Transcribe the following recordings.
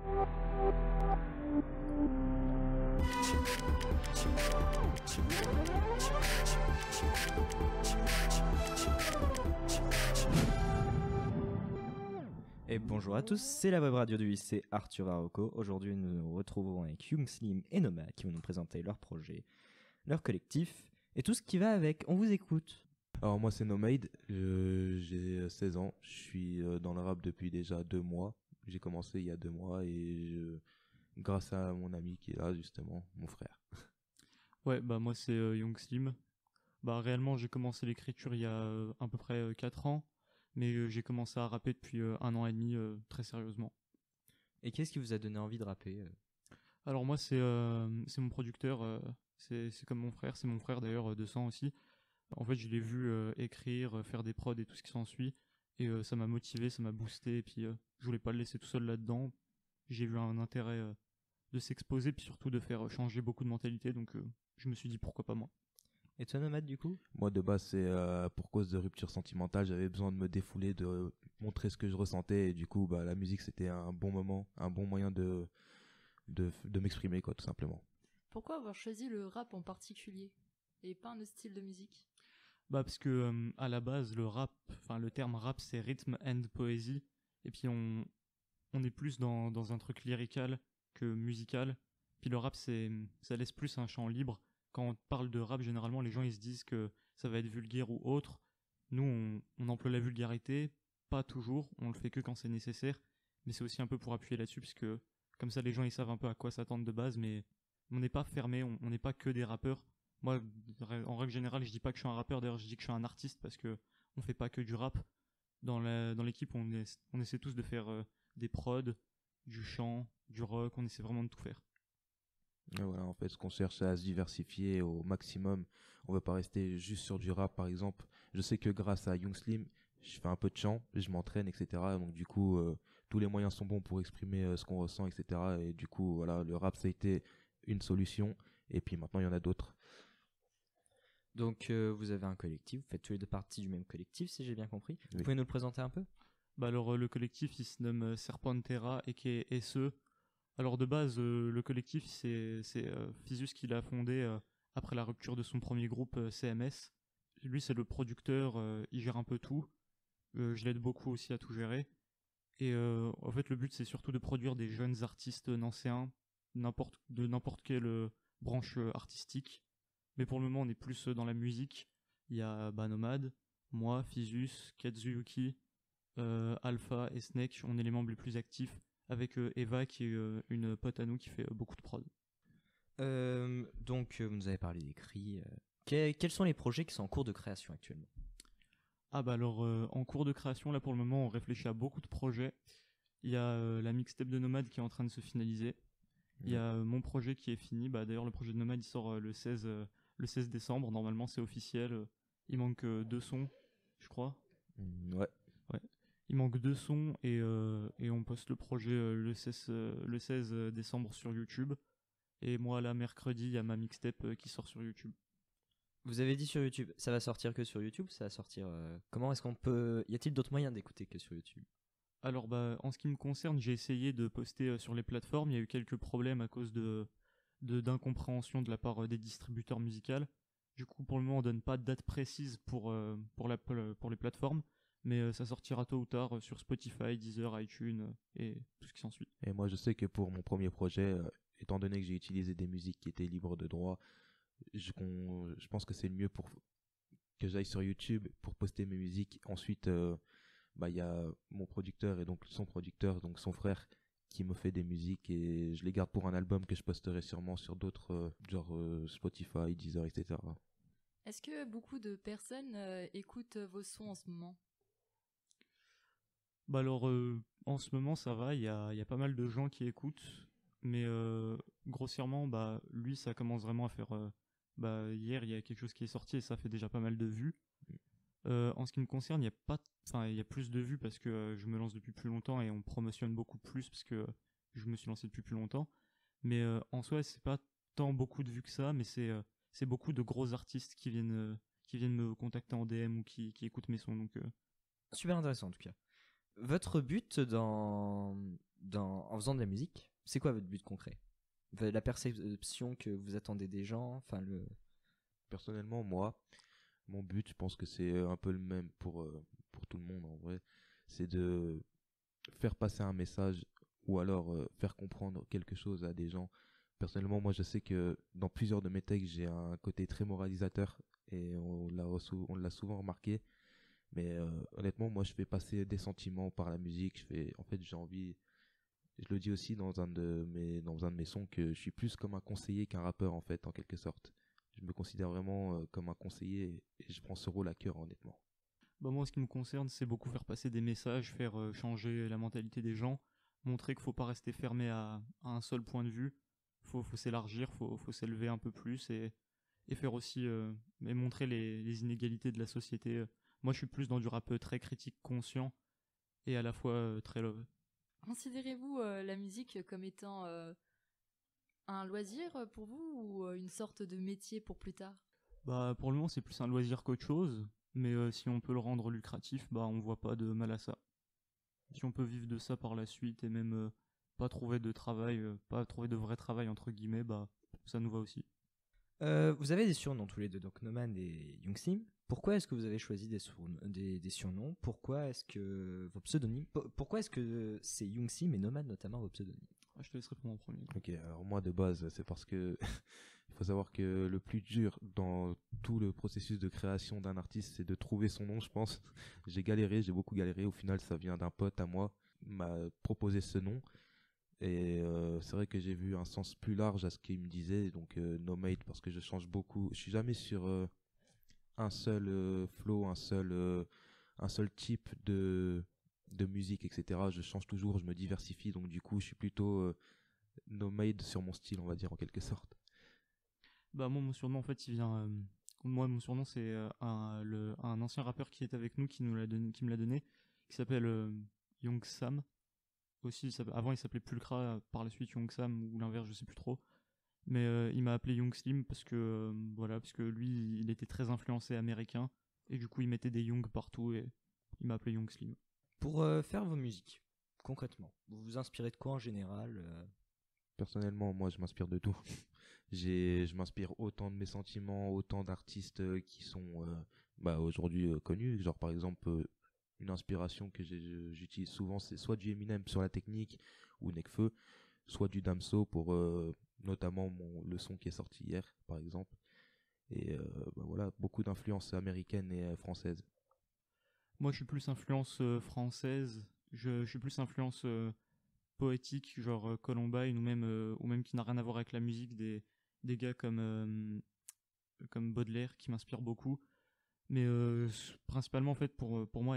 Et bonjour à tous, c'est la web radio du lycée Arthur Varocco. Aujourd'hui, nous nous retrouvons avec Young Slim et Nomad qui vont nous présenter leur projet, leur collectif et tout ce qui va avec. On vous écoute. Alors moi c'est Nomade, j'ai 16 ans, je suis dans le rap depuis déjà 2 mois. J'ai commencé il y a 2 mois et grâce à mon ami qui est là justement, mon frère. Ouais, bah moi c'est Young Slim. Bah réellement j'ai commencé l'écriture il y a à peu près 4 ans, mais j'ai commencé à rapper depuis 1 an et demi très sérieusement. Et qu'est-ce qui vous a donné envie de rapper Alors moi c'est mon producteur, c'est comme mon frère, c'est mon frère d'ailleurs de sang aussi. En fait je l'ai vu écrire, faire des prods et tout ce qui s'ensuit, et ça m'a motivé, ça m'a boosté, et puis je voulais pas le laisser tout seul là-dedans. J'ai vu un intérêt de s'exposer, puis surtout de faire changer beaucoup de mentalités, donc je me suis dit pourquoi pas moi. Et toi Nomad du coup? Moi de base c'est pour cause de rupture sentimentale, j'avais besoin de me défouler, de montrer ce que je ressentais et du coup bah la musique c'était un bon moment, un bon moyen de m'exprimer quoi tout simplement. Pourquoi avoir choisi le rap en particulier et pas un autre style de musique? Bah parce que à la base le terme rap c'est rhythm and poésie, et puis on est plus dans un truc lyrical que musical. Puis le rap ça laisse plus un champ libre. Quand on parle de rap, généralement les gens ils se disent que ça va être vulgaire ou autre. Nous on emploie la vulgarité, pas toujours, on le fait que quand c'est nécessaire, mais c'est aussi un peu pour appuyer là-dessus, puisque comme ça les gens ils savent un peu à quoi s'attendre de base, mais on n'est pas fermé, on n'est pas que des rappeurs. Moi, en règle générale, je dis pas que je suis un rappeur, d'ailleurs je dis que je suis un artiste, parce que on fait pas que du rap. Dans l'équipe, on essaie tous de faire des prods, du chant, du rock, on essaie vraiment de tout faire. Et voilà, en fait, ce qu'on cherche c'est à se diversifier au maximum. On veut pas rester juste sur du rap, par exemple. Je sais que grâce à Young Slim, je fais un peu de chant, je m'entraîne, etc. Donc du coup, tous les moyens sont bons pour exprimer ce qu'on ressent, etc. Et du coup, voilà, le rap ça a été une solution. Et puis maintenant, il y en a d'autres. Donc vous avez un collectif, vous faites tous les deux partie du même collectif si j'ai bien compris. Vous Oui. pouvez nous le présenter un peu? Bah alors le collectif il se nomme Serpentera et qui est SE. Alors de base le collectif c'est Physus qui l'a fondé après la rupture de son premier groupe CMS. Lui c'est le producteur, il gère un peu tout. Je l'aide beaucoup aussi à tout gérer. Et en fait le but c'est surtout de produire des jeunes artistes nancéens, de n'importe quelle branche artistique. Mais pour le moment on est plus dans la musique. Il y a Nomad, moi, Physus, Katsuyuki, Alpha et Snake, on est les membres les plus actifs, avec Eva qui est une pote à nous qui fait beaucoup de prod. Donc vous nous avez parlé d'écrit. Quels sont les projets qui sont en cours de création actuellement? Ah bah alors en cours de création là pour le moment on réfléchit à beaucoup de projets. Il y a la mixtape de Nomad qui est en train de se finaliser. Il y a mon projet qui est fini. Bah d'ailleurs le projet de Nomad il sort le 16 décembre, normalement c'est officiel. Il manque 2 sons, je crois. Ouais. Il manque 2 sons et on poste le projet le 16 décembre sur YouTube. Et moi là mercredi il y a ma mixtape qui sort sur YouTube. Vous avez dit sur YouTube, ça va sortir que sur YouTube, ça va sortir comment est-ce qu'on peut... Y a-t-il d'autres moyens d'écouter que sur YouTube? Alors bah en ce qui me concerne, j'ai essayé de poster sur les plateformes, il y a eu quelques problèmes à cause d'incompréhension de la part des distributeurs musicaux. Du coup pour le moment on donne pas de date précise pour les plateformes, mais ça sortira tôt ou tard sur Spotify, Deezer, iTunes et tout ce qui s'ensuit. Et moi je sais que pour mon premier projet, étant donné que j'ai utilisé des musiques qui étaient libres de droit, je pense que c'est le mieux pour que j'aille sur YouTube pour poster mes musiques. Ensuite il y a mon producteur et donc son producteur, donc son frère, qui me fait des musiques et je les garde pour un album que je posterai sûrement sur d'autres Spotify, Deezer, etc. Est-ce que beaucoup de personnes écoutent vos sons en ce moment? Bah alors en ce moment ça va, il y a pas mal de gens qui écoutent, mais grossièrement bah lui ça commence vraiment à faire hier il y a quelque chose qui est sorti et ça fait déjà pas mal de vues. En ce qui me concerne, il y a plus de vues parce que je me lance depuis plus longtemps et on promotionne beaucoup plus parce que je me suis lancé depuis plus longtemps. Mais en soi, c'est pas tant beaucoup de vues que ça, mais c'est beaucoup de gros artistes qui viennent me contacter en DM ou qui écoutent mes sons. Donc super intéressant en tout cas. Votre but dans en faisant de la musique, c'est quoi votre but concret? La perception que vous attendez des gens, enfin Personnellement, moi, mon but, je pense que c'est un peu le même pour tout le monde en vrai. C'est de faire passer un message ou alors faire comprendre quelque chose à des gens. Personnellement, moi, je sais que dans plusieurs de mes textes, j'ai un côté très moralisateur et on l'a souvent remarqué. Mais honnêtement, moi, je fais passer des sentiments par la musique. En fait, j'ai envie. Je le dis aussi dans un de mes sons que je suis plus comme un conseiller qu'un rappeur en fait, en quelque sorte. Je me considère vraiment comme un conseiller et je prends ce rôle à cœur, honnêtement. Bah moi, en ce qui me concerne, c'est beaucoup faire passer des messages, faire changer la mentalité des gens, montrer qu'il faut pas rester fermé à un seul point de vue. Faut s'élargir, faut s'élever un peu plus et faire aussi et montrer les inégalités de la société. Moi, je suis plus dans du rap très critique, conscient et à la fois très love. Considérez-vous la musique comme étant un loisir pour vous ou une sorte de métier pour plus tard? Bah pour le moment, c'est plus un loisir qu'autre chose, mais si on peut le rendre lucratif, bah on voit pas de mal à ça. Si on peut vivre de ça par la suite et même pas trouver de travail, pas trouver de vrai travail entre guillemets, bah ça nous va aussi. Vous avez des surnoms tous les deux, donc Noman et Youngsim. Pourquoi est-ce que vous avez choisi des surnoms? Pourquoi est-ce que vos pseudonymes? Pourquoi est-ce que c'est Youngsim et Noman notamment vos pseudonymes? Je te laisse répondre en premier. Ok, alors moi de base, c'est parce que il faut savoir que le plus dur dans tout le processus de création d'un artiste, c'est de trouver son nom, je pense. J'ai beaucoup galéré. Au final, ça vient d'un pote à moi, m'a proposé ce nom. Et c'est vrai que j'ai vu un sens plus large à ce qu'il me disait, donc Nomade, parce que je change beaucoup. Je suis jamais sur un seul flow, un seul type de musique, etc. Je change toujours, je me diversifie, donc du coup, je suis plutôt Nomade sur mon style, on va dire, en quelque sorte. Bah moi, mon surnom, en fait, il vient... moi, mon surnom, c'est un ancien rappeur qui est avec nous, qui me l'a donné, qui s'appelle Young Sam. Aussi, avant il s'appelait Pulcra, par la suite Young Sam ou l'inverse, je sais plus trop. Mais il m'a appelé Young Slim parce que lui il était très influencé américain et du coup il mettait des Young partout et il m'a appelé Young Slim. Pour faire vos musiques, concrètement, vous vous inspirez de quoi en général? Personnellement, moi je m'inspire de tout. Je m'inspire autant de mes sentiments, autant d'artistes qui sont aujourd'hui connus, genre par exemple une inspiration que j'utilise souvent, c'est soit du Eminem sur la technique ou Nekfeu, soit du Damso pour notamment le son qui est sorti hier par exemple. Et voilà, beaucoup d'influences américaines et françaises. Moi je suis plus influence française, je suis plus influence poétique, genre Columbine ou même qui n'a rien à voir avec la musique, des gars comme Baudelaire qui m'inspirent beaucoup. Mais principalement en fait pour moi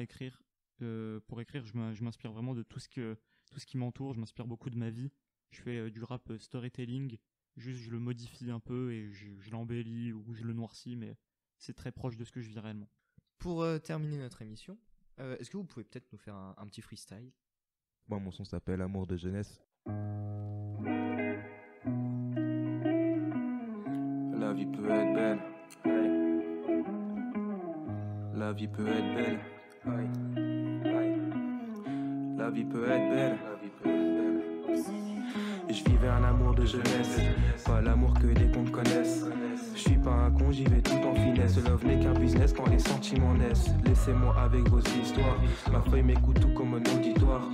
pour écrire je m'inspire vraiment de tout ce qui m'entoure. Je m'inspire beaucoup de ma vie. Je fais du rap storytelling, juste je le modifie un peu et je l'embellis ou je le noircis, mais c'est très proche de ce que je vis réellement. Pour terminer notre émission, est-ce que vous pouvez peut-être nous faire un petit freestyle? Moi, mon son s'appelle Amour de jeunesse. La vie peut être belle. La vie peut être belle. La vie peut être belle. Je vivais un amour de jeunesse, pas l'amour que des comptes connaissent. Je suis pas un con, j'y vais tout en finesse. Love n'est qu'un business quand les sentiments naissent. Laissez-moi avec vos histoires. Ma feuille m'écoute tout comme un auditoire.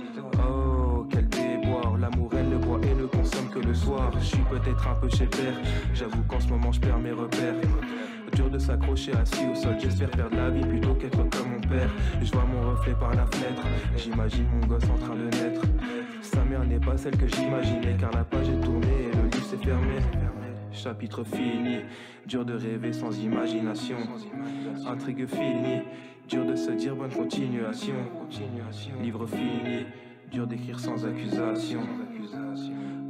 Oh, quel déboire. L'amour elle le boit et ne consomme que le soir. Je suis peut-être un peu chez père. J'avoue qu'en ce moment je perds mes repères. Dur de s'accrocher assis au sol. J'espère perdre la vie plutôt qu'être comme mon père. Je vois mon reflet par la fenêtre. J'imagine mon gosse en train de naître. Sa mère n'est pas celle que j'imaginais, car la page est tournée et le livre s'est fermé. Chapitre fini, dur de rêver sans imagination. Intrigue finie, dur de se dire bonne continuation. Livre fini, dur d'écrire sans accusation.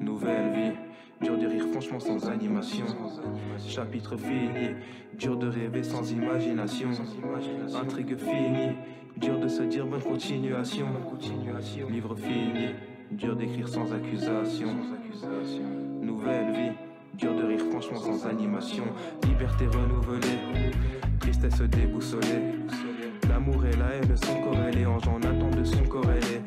Nouvelle vie, dur de rire franchement sans animation. Chapitre fini, dur de rêver sans imagination. Intrigue finie, dur de se dire bonne continuation. Livre fini, dur d'écrire sans accusation. Nouvelle vie, dur de rire franchement sans animation. Liberté renouvelée, tristesse déboussolée. L'amour et la haine sont corrélés, en j'en attends de son corrélé.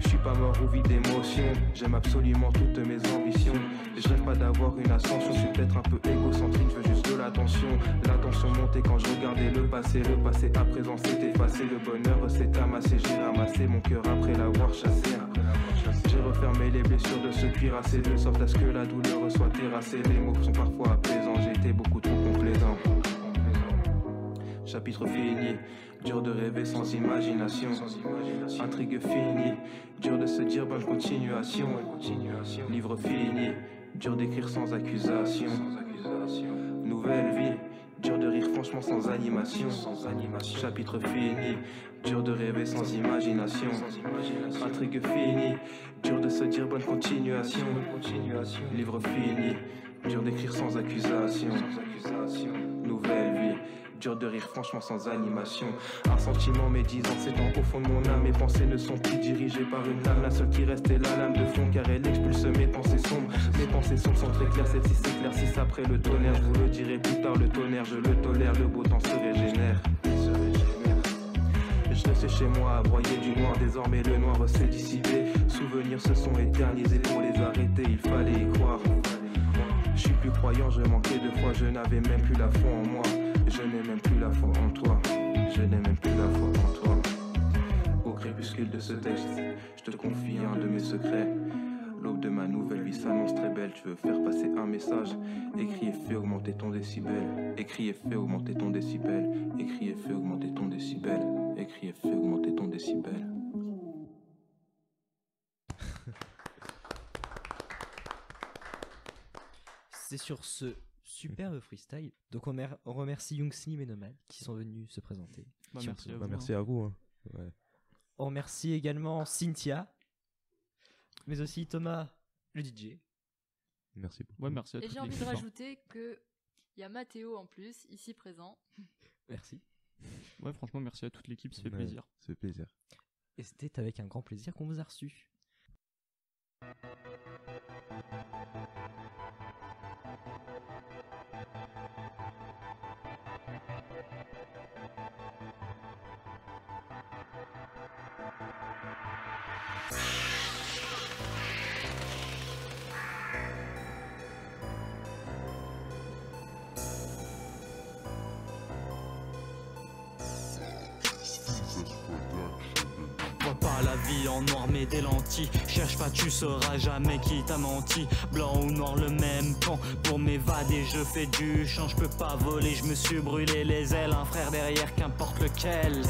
Je suis pas mort ou vide d'émotions. J'aime absolument toutes mes ambitions. Et je rêve pas d'avoir une ascension. Je suis peut-être un peu égocentrique, je veux juste de l'attention. L'attention montait quand je regardais le passé à présent s'est effacé. Le bonheur s'est amassé, j'ai ramassé mon cœur après l'avoir chassé. J'ai refermé les blessures de ce cuirassé, de sorte à ce que la douleur soit terrassée. Les mots sont parfois apaisants, j'ai été beaucoup trop complaisant. Chapitre fini, dur de rêver sans imagination. Intrigue finie, dur de se dire bonne continuation. Livre fini, dur d'écrire sans accusation. Nouvelle vie, dur de rire franchement sans animation. Chapitre fini, dur de rêver sans imagination. Intrigue finie, dur de se dire bonne continuation. Livre fini, dur d'écrire sans accusation. Nouvelle vie, dur de rire franchement sans animation. Un sentiment médisant s'étend au fond de mon âme. Mes pensées ne sont plus dirigées par une lame. La seule qui reste est la lame de fond, car elle expulse mes pensées sombres. Mes pensées sombres sont très claires, celles-ci s'éclaircissent après le tonnerre. Je vous le dirai plus tard, le tonnerre, je le tolère. Le beau temps se régénère. Je restais chez moi à broyer du noir. Désormais le noir s'est dissipé. Souvenirs se sont éternisés. Pour les arrêter il fallait y croire. Je suis plus croyant, je manquais de foi. Je n'avais même plus la foi en moi. Je n'ai même plus la foi en toi. Je n'ai même plus la foi en toi. Au crépuscule de ce texte, je te confie un de mes secrets. L'aube de ma nouvelle vie s'annonce très belle. Tu veux faire passer un message. Écris et fais augmenter ton décibel. Écris et fais augmenter ton décibel. Écris et fais augmenter ton décibel. Écris et fais augmenter ton décibel. C'est sur ce superbe freestyle. Donc on remercie Young Slim et Nomad qui sont venus se présenter. Merci à vous. Merci à vous. Hein. Ouais. On remercie également Cynthia, mais aussi Thomas, le DJ. Merci beaucoup. Ouais, merci à Et toute j'ai envie de l'équipe. rajouter qu'il y a Mathéo en plus, ici présent. Merci. Ouais, franchement, merci à toute l'équipe, ça fait Ouais, plaisir. Ça fait plaisir. Et c'était avec un grand plaisir qu'on vous a reçus. Vois pas la vie en noir mais des lentilles. Cherche pas, tu sauras jamais qui t'a menti. Blanc ou noir le même temps. Pour m'évader je fais du chant. Je peux pas voler, je me suis brûlé les ailes. Un frère derrière qu'importe lequel.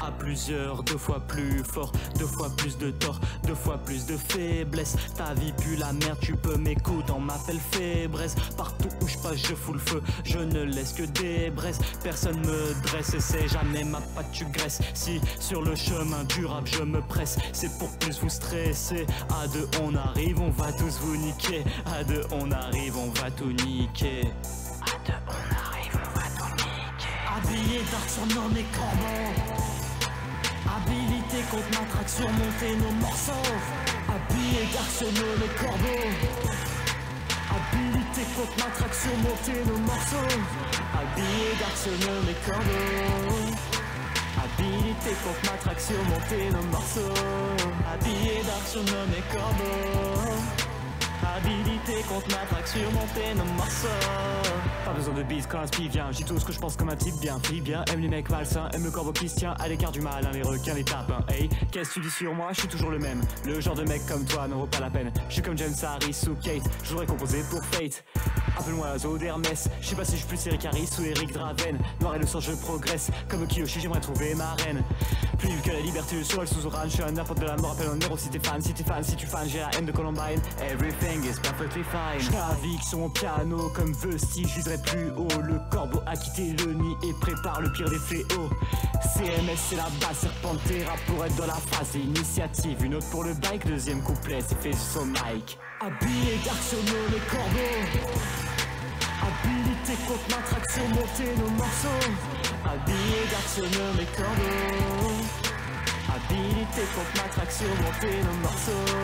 À plusieurs, 2 fois plus fort, 2 fois plus de tort, 2 fois plus de faiblesse. Ta vie pue la merde, tu peux m'écouter, on m'appelle Fébreze. Partout où je passe je fous le feu, je ne laisse que des braises. Personne me dresse et c'est jamais ma patte tu graisses. Si sur le chemin du rap je me presse, c'est pour plus vous stresser. À 2 on arrive, on va tous vous niquer. À 2 on arrive, on va tout niquer. À 2 on arrive, on va tout niquer. Habillé d'art surnommé Corbeau. Habilité contre matraque, surmonter nos morceaux. Habillé d'arsenaux, les corbeaux. Habilité contre matraque, surmonter nos morceaux. Habillé d'arsenaux, les corbeaux. Habilité contre matraque, surmonter nos morceaux. Habillé d'arsenaux, les corbeaux. Habilité contre matraque, surmonter nos morceaux. Pas besoin de bise quand l'inspi vient. J'dis tout ce que je pense comme un type bien. Fille bien, aime les mecs malsains, aime le corbeau qui se tient à l'écart du malin, les requins, les tapins. Hey, qu'est-ce que tu dis sur moi? Je suis toujours le même. Le genre de mec comme toi n'en vaut pas la peine. Je suis comme James Harris ou Kate. Je voudrais composer pour Fate. Appelle-moi l'oiseau d'Hermès. Je sais pas si je suis plus Eric Harris ou Eric Draven. Noir et le sang, je progresse. Comme Kiyoshi, j'aimerais trouver ma reine. Plus libre que la liberté, le soleil sous Oran. Je suis un n'importe de la mort, appelle un héros si t'es fan. Si t'es fan, si tu fan, j'ai la haine de Columbine. Everything is perfectly fine. Je navigue sur mon piano comme Vestige, je viserai plus haut. Le corbeau a quitté le nid et prépare le pire des fléaux. CMS c'est la base, Serpentera pour être dans la phase initiative. Une autre pour le bike, deuxième couplet, c'est fait sur son mic. Habillé d'arsenaux, les corbeaux. Habilité contre matraque, surmonter nos morceaux. Habillé d'arsenaux, les corbeaux. Habilité contre matraque surmonter nos morceaux.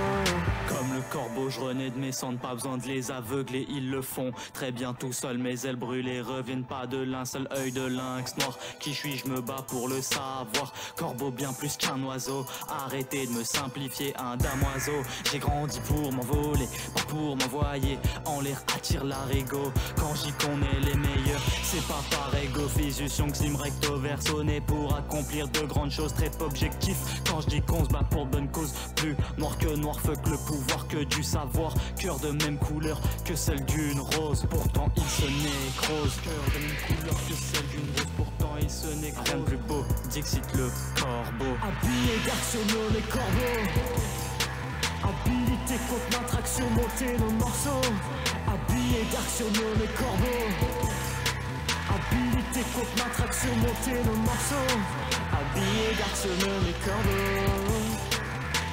Comme le corbeau, je renais de mes cendres, pas besoin de les aveugler, ils le font très bien tout seul. Mes ailes brûlées reviennent pas de l'un seul œil de lynx noir. Qui suis-je, me bats pour le savoir. Corbeau bien plus qu'un oiseau, arrêtez de me simplifier un damoiseau. J'ai grandi pour m'envoler, pas pour m'envoyer en l'air, attire l'arigot. Quand j'y connais les meilleurs, c'est pas par ego. Physius, Slim, recto, verso, né pour accomplir de grandes choses, très objectif. Quand je dis qu'on se bat pour bonne cause, plus noir que noir, fuck le pouvoir que du savoir. Cœur de même couleur que celle d'une rose, pourtant il se nécrose. Cœur de même couleur que celle d'une rose, pourtant il se nécrose. Rien de plus beau, Dixit le corbeau. Habillé d'arc sur les corbeaux. Habilité contre matraque surmonter nos morceaux. Habillé d'arc sur les corbeaux. Habilité contre matraque surmonter nos morceaux. Habillé d'arc sur les corbeaux.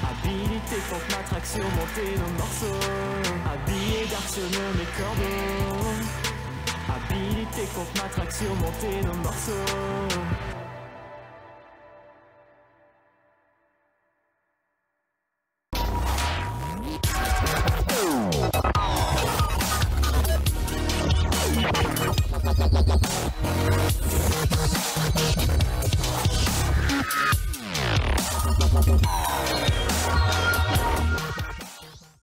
Habilité contre matraque surmonter nos morceaux. Habillé d'arc sur les corbeaux. Habilité contre matraque surmonter nos morceaux. We'll be right back.